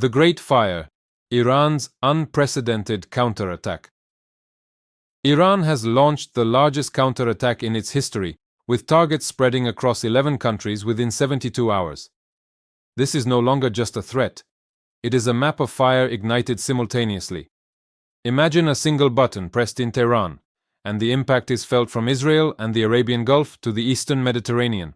The Great Fire, Iran's unprecedented counterattack. Iran has launched the largest counterattack in its history, with targets spreading across 11 countries within 72 hours. This is no longer just a threat. It is a map of fire ignited simultaneously. Imagine a single button pressed in Tehran, and the impact is felt from Israel and the Arabian Gulf to the Eastern Mediterranean.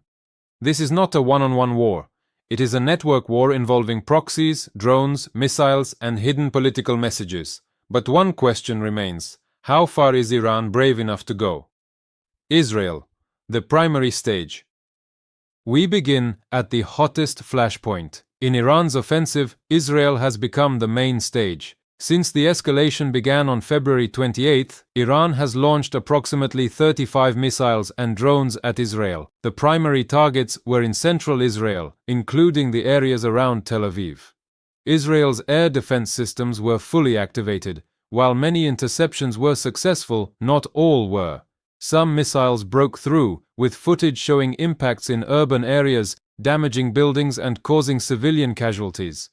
This is not a one-on-one war. It is a network war involving proxies, drones, missiles, and hidden political messages. But one question remains: how far is Iran brave enough to go? Israel, the primary stage. We begin at the hottest flashpoint. In Iran's offensive, Israel has become the main stage. Since the escalation began on February 28, Iran has launched approximately 35 missiles and drones at Israel. The primary targets were in central Israel, including the areas around Tel Aviv. Israel's air defense systems were fully activated. While many interceptions were successful, not all were. Some missiles broke through, with footage showing impacts in urban areas, damaging buildings and causing civilian casualties.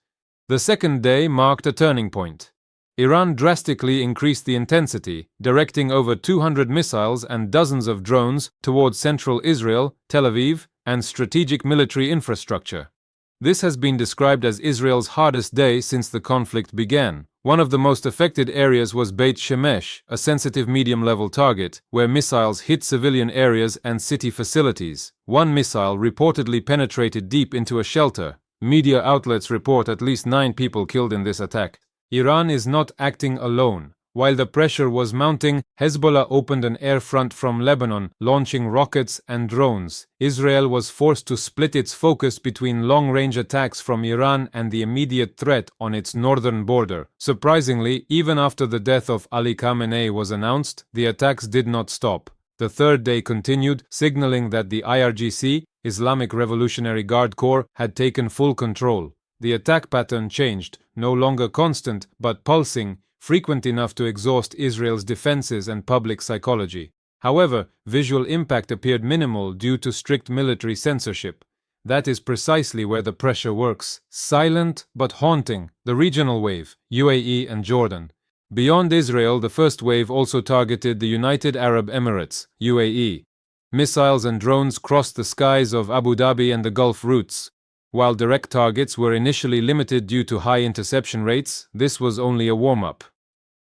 The second day marked a turning point. Iran drastically increased the intensity, directing over 200 missiles and dozens of drones towards central Israel, Tel Aviv, and strategic military infrastructure. This has been described as Israel's hardest day since the conflict began. One of the most affected areas was Beit Shemesh, a sensitive medium-level target, where missiles hit civilian areas and city facilities. One missile reportedly penetrated deep into a shelter. Media outlets report at least 9 people killed in this attack. Iran is not acting alone. While the pressure was mounting, Hezbollah opened an air front from Lebanon, launching rockets and drones. Israel was forced to split its focus between long-range attacks from Iran and the immediate threat on its northern border. Surprisingly, even after the death of Ali Khamenei was announced, the attacks did not stop. The third day continued, signaling that the IRGC, Islamic Revolutionary Guard Corps, had taken full control. The attack pattern changed, no longer constant, but pulsing, frequent enough to exhaust Israel's defenses and public psychology. However, visual impact appeared minimal due to strict military censorship. That is precisely where the pressure works. Silent but haunting, the regional wave, UAE and Jordan. Beyond Israel, the first wave also targeted the United Arab Emirates, UAE. Missiles and drones crossed the skies of Abu Dhabi and the Gulf routes. While direct targets were initially limited due to high interception rates, this was only a warm-up.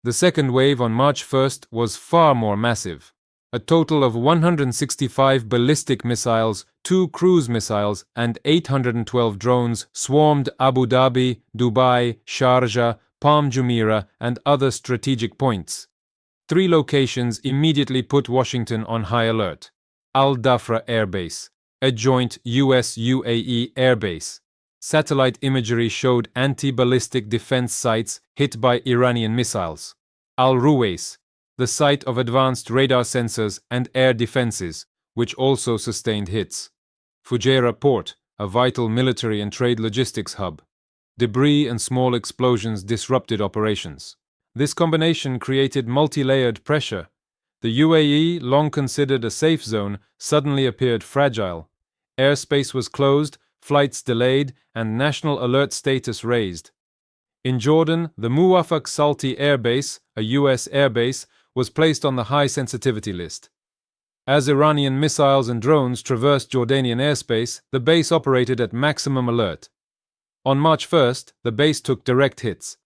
The second wave on March 1st was far more massive. A total of 165 ballistic missiles, 2 cruise missiles, and 812 drones swarmed Abu Dhabi, Dubai, Sharjah, Palm Jumeirah, and other strategic points. 3 locations immediately put Washington on high alert. Al Dhafra Air Base, a joint US-UAE airbase. Satellite imagery showed anti-ballistic defense sites hit by Iranian missiles. Al Ruwais, the site of advanced radar sensors and air defenses, which also sustained hits. Fujairah Port, a vital military and trade logistics hub. Debris and small explosions disrupted operations. This combination created multi-layered pressure. The UAE, long considered a safe zone, suddenly appeared fragile. Airspace was closed, flights delayed, and national alert status raised. In Jordan, the Muwafaq Salti Air Base, a US airbase, was placed on the high sensitivity list. As Iranian missiles and drones traversed Jordanian airspace, the base operated at maximum alert. On March 1st, the base took direct hits.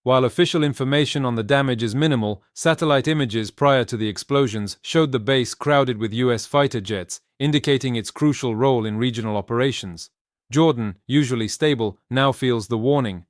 While official information on the damage is minimal, satellite images prior to the explosions showed the base crowded with US fighter jets, indicating its crucial role in regional operations. Jordan, usually stable, now feels the warning.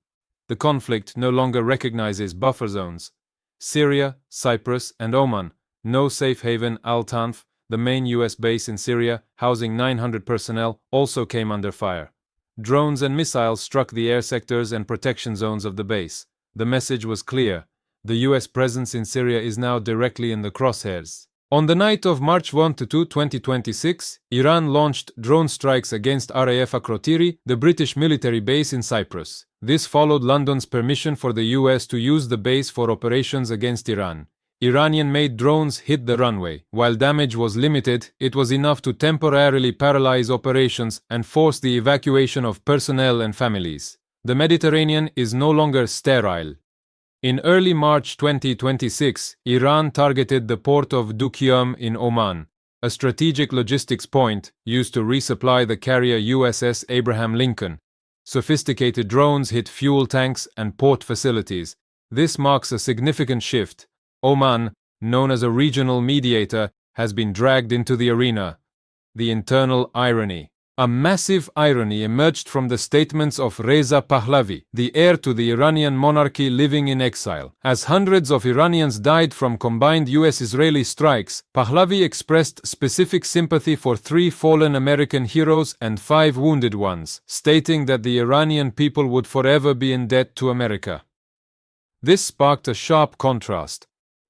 The conflict no longer recognizes buffer zones. Syria, Cyprus, and Oman, no safe haven. Al Tanf, the main US base in Syria, housing 900 personnel, also came under fire. Drones and missiles struck the air sectors and protection zones of the base. The message was clear. The US presence in Syria is now directly in the crosshairs. On the night of March 1 to 2, 2026, Iran launched drone strikes against RAF Akrotiri, the British military base in Cyprus. This followed London's permission for the US to use the base for operations against Iran. Iranian-made drones hit the runway. While damage was limited, it was enough to temporarily paralyze operations and force the evacuation of personnel and families. The Mediterranean is no longer sterile. In early March 2026, Iran targeted the port of Duqm in Oman, a strategic logistics point used to resupply the carrier USS Abraham Lincoln. Sophisticated drones hit fuel tanks and port facilities. This marks a significant shift. Oman, known as a regional mediator, has been dragged into the arena. The internal irony. A massive irony emerged from the statements of Reza Pahlavi, the heir to the Iranian monarchy living in exile. As hundreds of Iranians died from combined US-Israeli strikes, Pahlavi expressed specific sympathy for 3 fallen American heroes and 5 wounded ones, stating that the Iranian people would forever be in debt to America. This sparked a sharp contrast.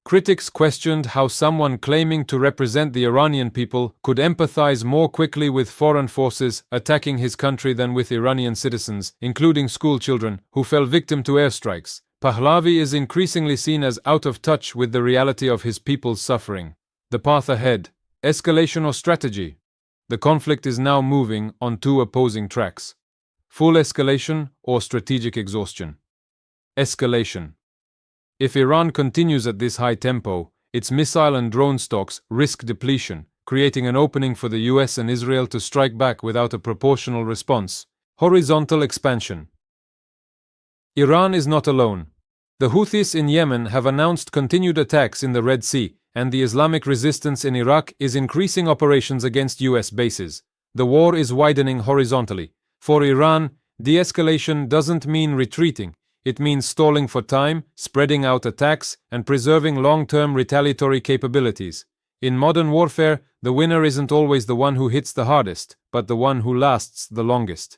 Critics questioned how someone claiming to represent the Iranian people could empathize more quickly with foreign forces attacking his country than with Iranian citizens, including school children, who fell victim to airstrikes. Pahlavi is increasingly seen as out of touch with the reality of his people's suffering. The path ahead: escalation or strategy? The conflict is now moving on 2 opposing tracks: full escalation or strategic exhaustion. Escalation. If Iran continues at this high tempo, its missile and drone stocks risk depletion, creating an opening for the US and Israel to strike back without a proportional response. Horizontal expansion. Iran is not alone. The Houthis in Yemen have announced continued attacks in the Red Sea, and the Islamic resistance in Iraq is increasing operations against US bases. The war is widening horizontally. For Iran, de-escalation doesn't mean retreating. It means stalling for time, spreading out attacks, and preserving long-term retaliatory capabilities. In modern warfare, the winner isn't always the one who hits the hardest, but the one who lasts the longest.